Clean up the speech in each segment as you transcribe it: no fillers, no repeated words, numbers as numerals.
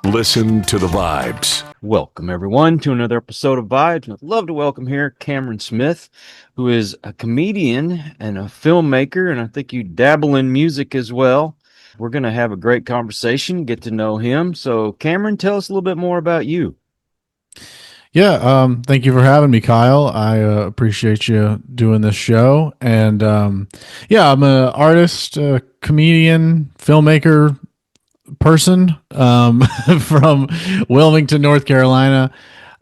Listen to the vibes. Welcome, everyone, to another episode of Vibes. I'd love to welcome here Cameron Smith, who is a comedian and a filmmaker, and I think you dabble in music as well. We're going to have a great conversation, get to know him. So, Cameron, tell us a little bit more about you. Yeah, thank you for having me, Kyle. I appreciate you doing this show. And yeah, I'm an artist, comedian, filmmaker person from Wilmington, North Carolina.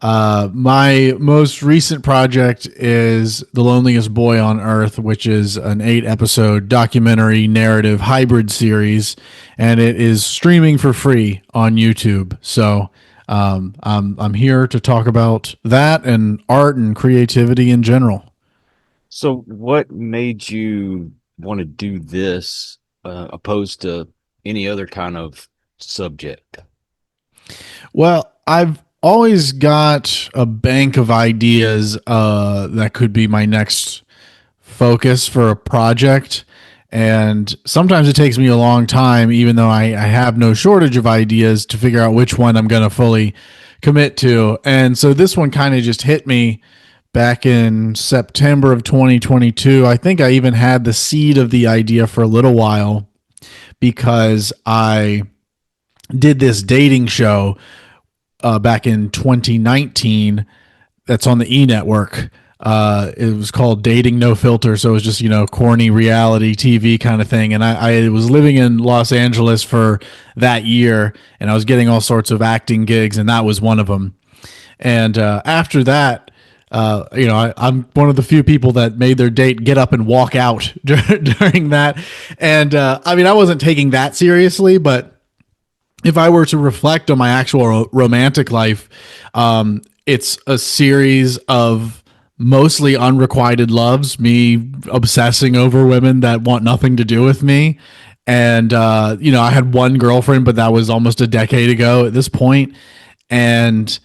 My most recent project is The Loneliest Boy on Earth, which is an 8-episode documentary narrative hybrid series, and it is streaming for free on YouTube. So I'm here to talk about that and art and creativity in general. So, what made you want to do this opposed to any other kind of subject? Well, I've always got a bank of ideas that could be my next focus for a project. And sometimes it takes me a long time, even though I have no shortage of ideas, to figure out which one I'm going to fully commit to. And so this one kind of just hit me back in September of 2022. I think I even had the seed of the idea for a little while because I did this dating show back in 2019 that's on the E Network. It was called Dating No Filter. So it was just, corny reality TV kind of thing. And I was living in Los Angeles for that year, and I was getting all sorts of acting gigs, and that was one of them. And after that, I'm one of the few people that made their date get up and walk out during that. And I wasn't taking that seriously, but if I were to reflect on my actual romantic life, it's a series of mostly unrequited loves, me obsessing over women that want nothing to do with me. And, I had one girlfriend, but that was almost a decade ago at this point. And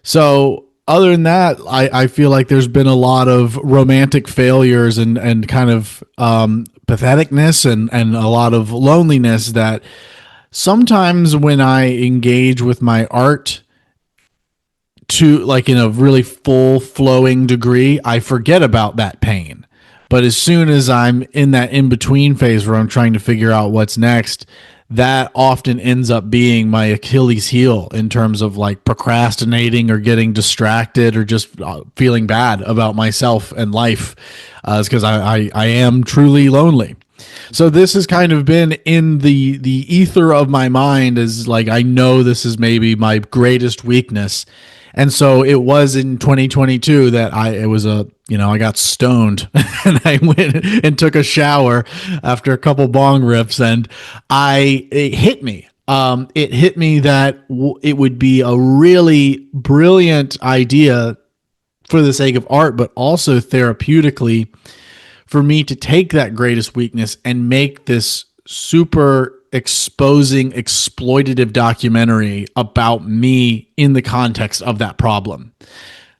so other than that, I feel like there's been a lot of romantic failures and kind of patheticness and a lot of loneliness that sometimes when I engage with my art to like in a really full flowing degree, I forget about that pain. But as soon as I'm in that in between phase where I'm trying to figure out what's next, that often ends up being my Achilles heel in terms of like procrastinating or getting distracted or just feeling bad about myself and life. It's because I am truly lonely. So this has kind of been in the ether of my mind as like, I know this is maybe my greatest weakness. And so it was in 2022 that I got stoned and I went and took a shower after a couple bong rips, and it hit me. It hit me that it would be a really brilliant idea for the sake of art, but also therapeutically for me to take that greatest weakness and make this super exposing, exploitative documentary about me in the context of that problem.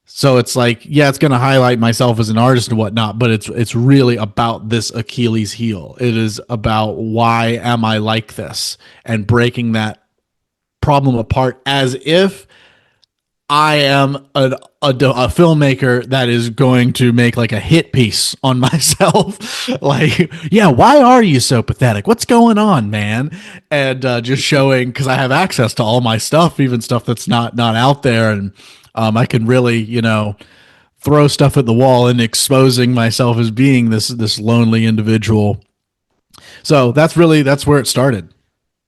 So it's like, yeah, it's going to highlight myself as an artist and whatnot, but it's really about this Achilles heel. It is about why am I like this and breaking that problem apart as if I am a filmmaker that is going to make like a hit piece on myself. Like, yeah, why are you so pathetic? What's going on, man? And just showing, because I have access to all my stuff, even stuff that's not out there, and I can really, throw stuff at the wall and exposing myself as being this lonely individual. So that's where it started.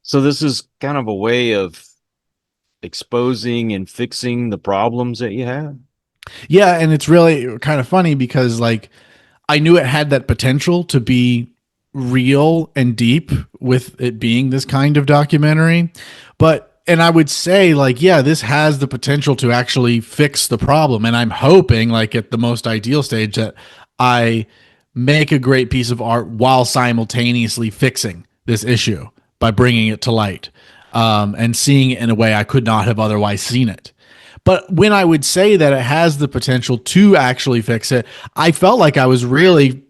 So, this is kind of a way of exposing and fixing the problems that you have. Yeah, and it's really kind of funny because like I knew it had that potential to be real and deep with it being this kind of documentary, and I would say like, yeah, this has the potential to actually fix the problem, and I'm hoping like at the most ideal stage that I make a great piece of art while simultaneously fixing this issue by bringing it to light. And seeing it in a way I could not have otherwise seen it. But when I would say that it has the potential to actually fix it, I felt like I was really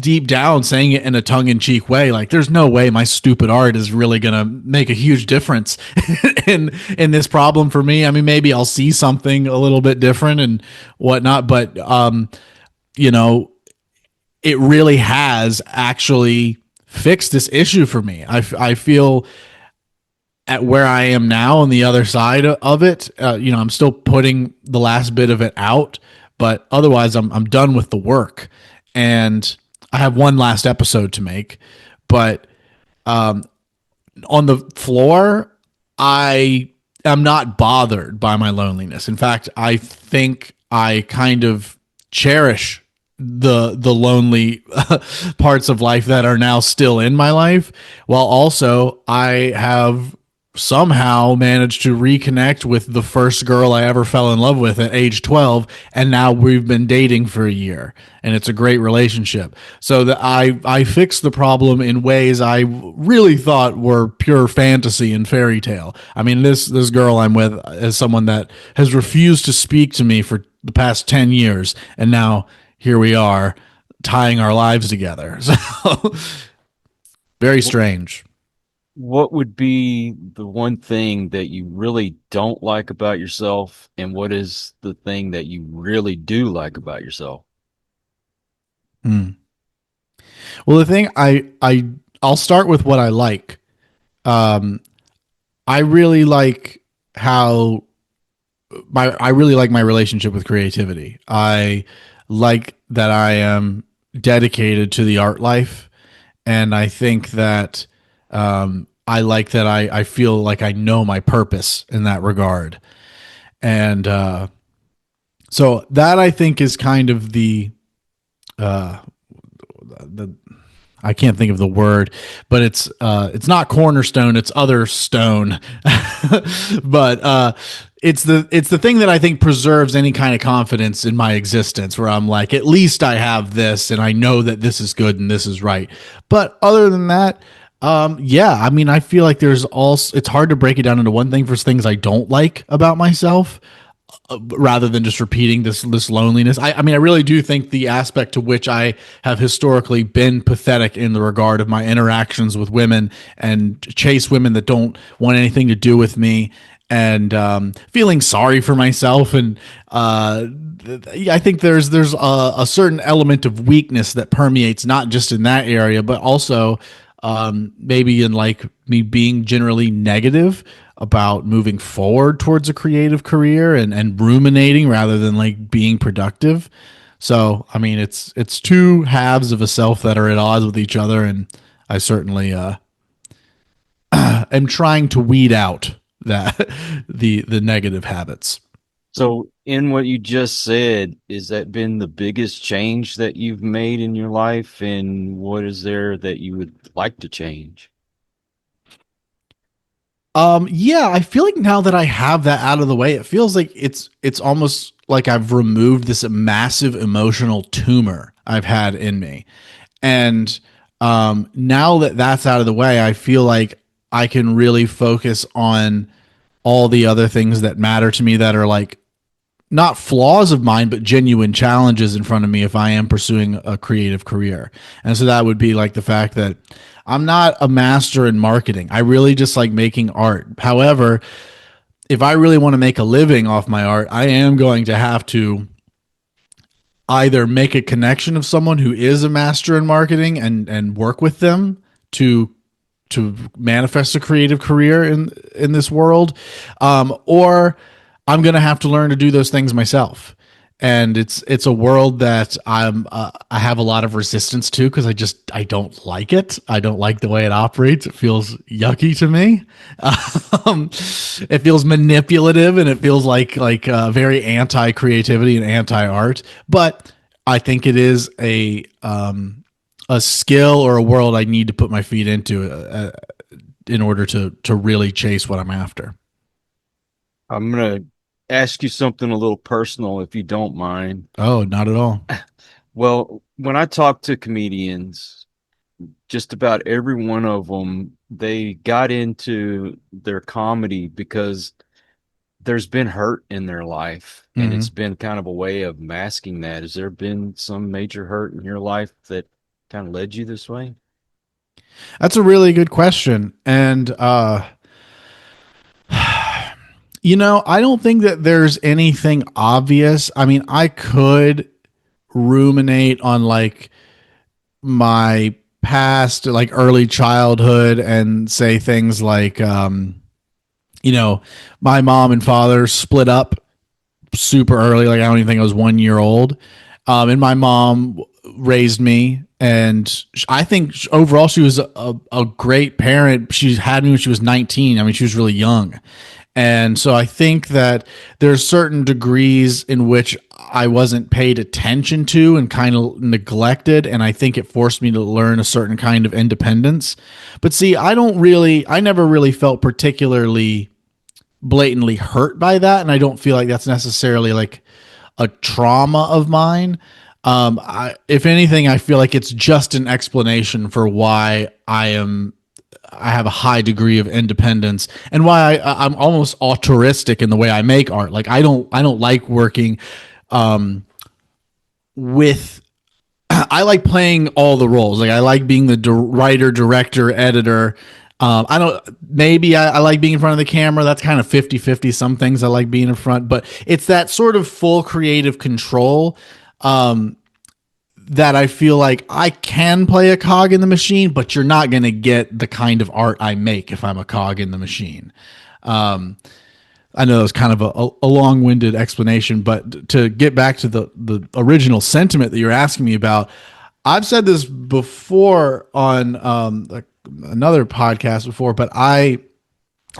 deep down saying it in a tongue-in-cheek way, like there's no way my stupid art is really gonna make a huge difference in this problem for me. I mean, maybe I'll see something a little bit different and whatnot, but you know, it really has actually fixed this issue for me. I feel at where I am now on the other side of it, I'm still putting the last bit of it out, but otherwise I'm done with the work, and I have one last episode to make. But on the floor, I am not bothered by my loneliness. In fact, I think I kind of cherish the lonely parts of life that are now still in my life, while also I have somehow managed to reconnect with the first girl I ever fell in love with at age 12, and now we've been dating for a year, and it's a great relationship. So that I fixed the problem in ways I really thought were pure fantasy and fairy tale. I mean, this girl I'm with is someone that has refused to speak to me for the past 10 years, and now here we are tying our lives together. So very strange. What would be the one thing that you really don't like about yourself, and what is the thing that you really do like about yourself? Hmm. Well, the thing I'll start with what I like. Um, I really like how I really like my relationship with creativity. I like that I am dedicated to the art life, and I think that I like that I feel like I know my purpose in that regard, and so that I think is kind of the I can't think of the word, but it's not cornerstone, it's other stone. But it's the thing that I think preserves any kind of confidence in my existence, where I'm like, at least I have this and I know that this is good and this is right. But other than that, yeah, I mean, I feel like there's also, it's hard to break it down into one thing for things I don't like about myself, rather than just repeating this loneliness. I mean, I really do think the aspect to which I have historically been pathetic in the regard of my interactions with women and chase women that don't want anything to do with me, and feeling sorry for myself, and I think there's a certain element of weakness that permeates not just in that area, but also maybe in like me being generally negative about moving forward towards a creative career, and ruminating rather than like being productive. So, I mean, it's two halves of a self that are at odds with each other, and I certainly am trying to weed out that the negative habits. So, in what you just said, is that been the biggest change that you've made in your life? And what is there that you would like to change? Yeah, I feel like now that I have that out of the way, it feels like it's almost like I've removed this massive emotional tumor I've had in me. And now that that's out of the way, I feel like I can really focus on all the other things that matter to me, that are like not flaws of mine, but genuine challenges in front of me if I am pursuing a creative career. And so that would be like the fact that I'm not a master in marketing. I really just like making art. However, if I really want to make a living off my art, I am going to have to either make a connection of someone who is a master in marketing, and work with them to manifest a creative career in this world, or I'm going to have to learn to do those things myself. And it's a world that I have a lot of resistance to, because I don't like it. I don't like the way it operates. It feels yucky to me. It feels manipulative, and it feels like very anti creativity and anti art. But I think it is a skill or a world I need to put my feet into in order to really chase what I'm after. I'm going to ask you something a little personal, if you don't mind. Oh, not at all. Well, when I talk to comedians, just about every one of them, they got into their comedy because there's been hurt in their life, and it's Hmm. been kind of a way of masking that. Has there been some major hurt in your life that kind of led you this way? That's a really good question. And, I don't think that there's anything obvious. I mean, I could ruminate on like my past, like early childhood, and say things like, my mom and father split up super early. Like, I don't even think I was 1 year old. And my mom raised me. And I think overall she was a great parent. She had me when she was 19. I mean, she was really young. And so I think that there's certain degrees in which I wasn't paid attention to and kind of neglected. And I think it forced me to learn a certain kind of independence. But see, I never really felt particularly blatantly hurt by that. And I don't feel like that's necessarily like a trauma of mine. If anything, I feel like it's just an explanation for why I have a high degree of independence and why I'm almost altruistic in the way I make art. Like I don't like working with. I like playing all the roles. Like I like being the writer, director, editor. I like being in front of the camera. That's kind of 50-50. Some things I like being in front, but it's that sort of full creative control that I feel like I can play a cog in the machine, but you're not going to get the kind of art I make if I'm a cog in the machine. I know it's kind of a long-winded explanation, but to get back to the original sentiment that you're asking me about, I've said this before on another podcast before, but I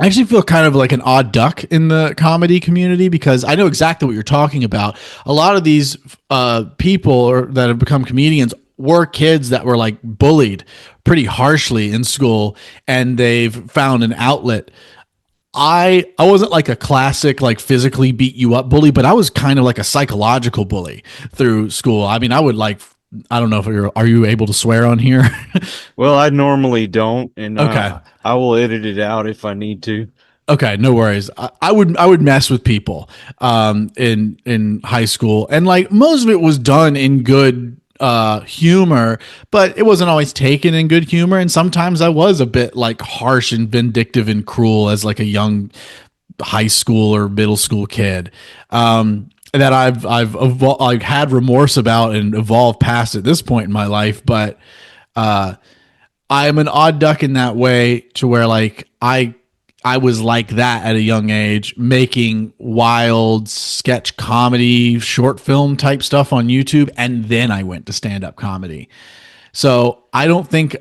actually feel kind of like an odd duck in the comedy community because I know exactly what you're talking about. A lot of these people that have become comedians were kids that were like bullied pretty harshly in school, and they've found an outlet. I wasn't like a classic like physically beat you up bully, but I was kind of like a psychological bully through school. I mean, I would like, I don't know if are you able to swear on here? Well, I normally don't, and Okay. I will edit it out if I need to. Okay, no worries. I would mess with people in high school, and like most of it was done in good humor, but it wasn't always taken in good humor, and sometimes I was a bit like harsh and vindictive and cruel as like a young high school or middle school kid. That I've had remorse about and evolved past at this point in my life, but I'm an odd duck in that way to where like I was like that at a young age, making wild sketch comedy, short film type stuff on YouTube, and then I went to stand up comedy. So I don't think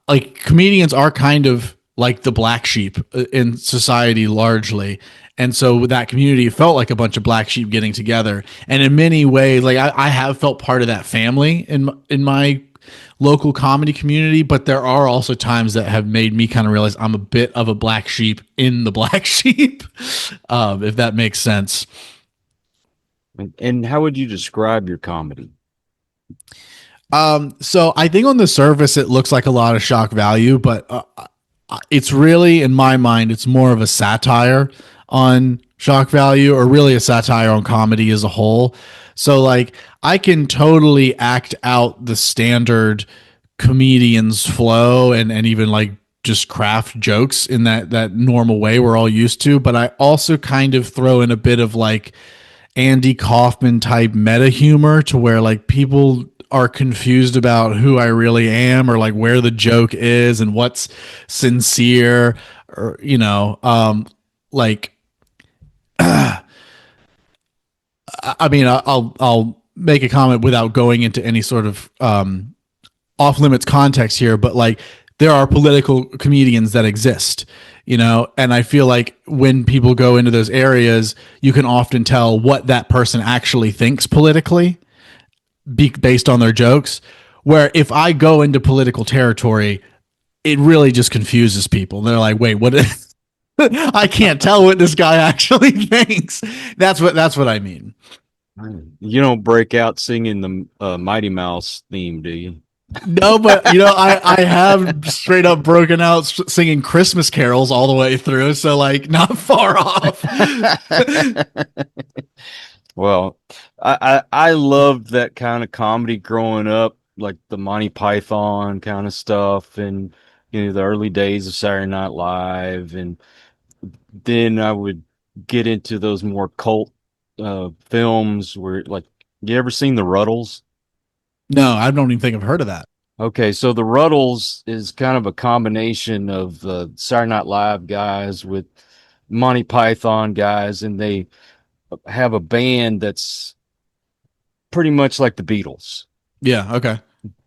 like comedians are kind of like the black sheep in society largely. And so with that community, it felt like a bunch of black sheep getting together. And in many ways, like I have felt part of that family in my local comedy community, but there are also times that have made me kind of realize I'm a bit of a black sheep in the black sheep, if that makes sense. And how would you describe your comedy? So I think on the surface it looks like a lot of shock value, but it's really, in my mind, it's more of a satire on shock value, or really a satire on comedy as a whole. So like I can totally act out the standard comedian's flow and even like just craft jokes in that normal way we're all used to, but I also kind of throw in a bit of like Andy Kaufman type meta humor to where like people are confused about who I really am, or like where the joke is and what's sincere, or like I mean, I'll make a comment without going into any sort of off limits context here, but like there are political comedians that exist, and I feel like when people go into those areas, you can often tell what that person actually thinks politically based on their jokes. Where if I go into political territory, it really just confuses people. They're like, wait, what is I can't tell what this guy actually thinks. That's what I mean. You don't break out singing the Mighty Mouse theme, do you? No, but I have straight up broken out singing Christmas carols all the way through, so like not far off. Well, I loved that kind of comedy growing up, like the Monty Python kind of stuff, and the early days of Saturday Night Live, and then I would get into those more cult films where, like, you ever seen The Ruddles? No, I don't even think I've heard of that. Okay, so The Ruddles is kind of a combination of Saturday Night Live guys with Monty Python guys, and they have a band that's pretty much like the Beatles. Yeah. Okay.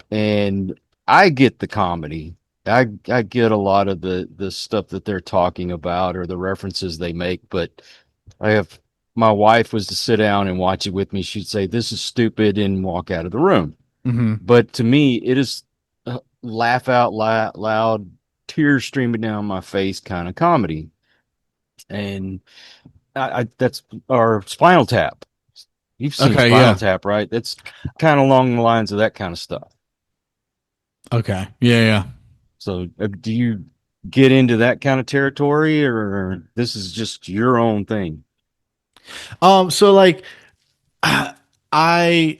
And I get the comedy. I get a lot of the stuff that they're talking about or the references they make, but I have my wife was to sit down and watch it with me. She'd say, "This is stupid," and walk out of the room. Hmm. But to me, it is laugh out loud, tears streaming down my face kind of comedy. And that's our Spinal Tap. You've seen Okay. Spinal Yeah. Tap, right? That's kind of along the lines of that kind of stuff. Okay. Yeah. Yeah. So, do you get into that kind of territory, or this is just your own thing? So like I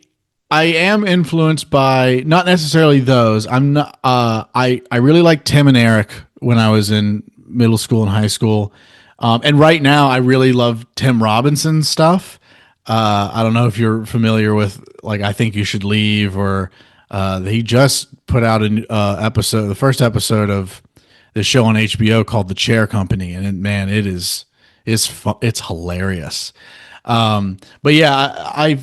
I am influenced by not necessarily those. I'm not I really like Tim and Eric when I was in middle school and high school. And right now I really love Tim Robinson's stuff. I don't know if you're familiar with like I Think You Should Leave or he just put out an episode, the first episode of the show on HBO called The Chair Company, and man, it's hilarious. But yeah, I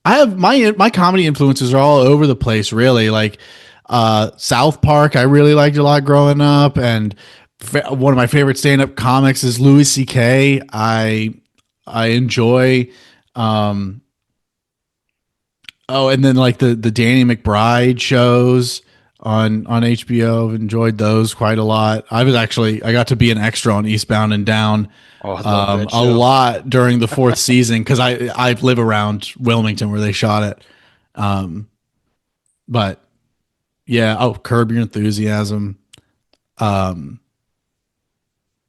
have my comedy influences are all over the place, really. Like South Park, I really liked a lot growing up, and one of my favorite stand up comics is Louis C.K. I enjoy. Um, oh, and then like the Danny McBride shows on HBO. I've enjoyed those quite a lot. I got to be an extra on Eastbound and Down Oh, I love that a show. lot during the fourth season because I live around Wilmington where they shot it. But yeah, Curb Your Enthusiasm. Um,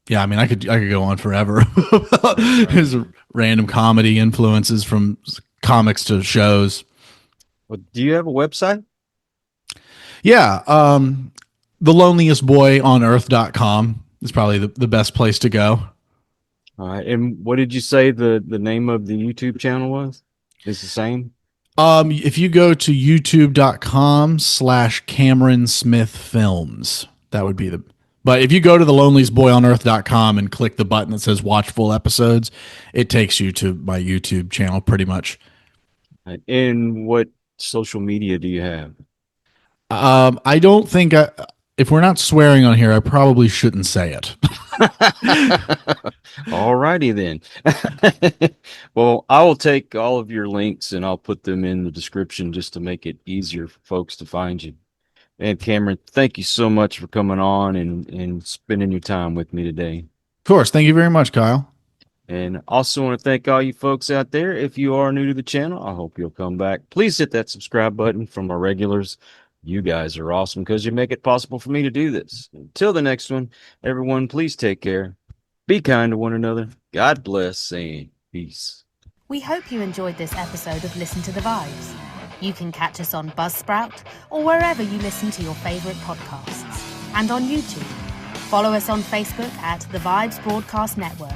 yeah, I mean, I could go on forever. Right. His random comedy influences from comics to shows. Well, do you have a website? Yeah, the loneliest boy on earth.com is probably the best place to go. All right. And what did you say the name of the YouTube channel was? It's the same. If you go to youtube.com/Cameron Smith Films, that would be but if you go to the loneliestboyonearth.com and click the button that says watch full episodes, it takes you to my YouTube channel pretty much. Right. And what social media do you have? I don't think if we're not swearing on here, I probably shouldn't say it. All righty then. Well, I will take all of your links and I'll put them in the description just to make it easier for folks to find you. And Cameron, thank you so much for coming on and spending your time with me today. Of course. Thank you very much, Kyle. And also want to thank all you folks out there. If you are new to the channel, I hope you'll come back. Please hit that subscribe button from our regulars. You guys are awesome because you make it possible for me to do this. Until the next one, everyone, please take care. Be kind to one another. God bless and peace. We hope you enjoyed this episode of Listen to the Vibes. You can catch us on Buzzsprout or wherever you listen to your favorite podcasts. And on YouTube. Follow us on Facebook at The Vibes Broadcast Network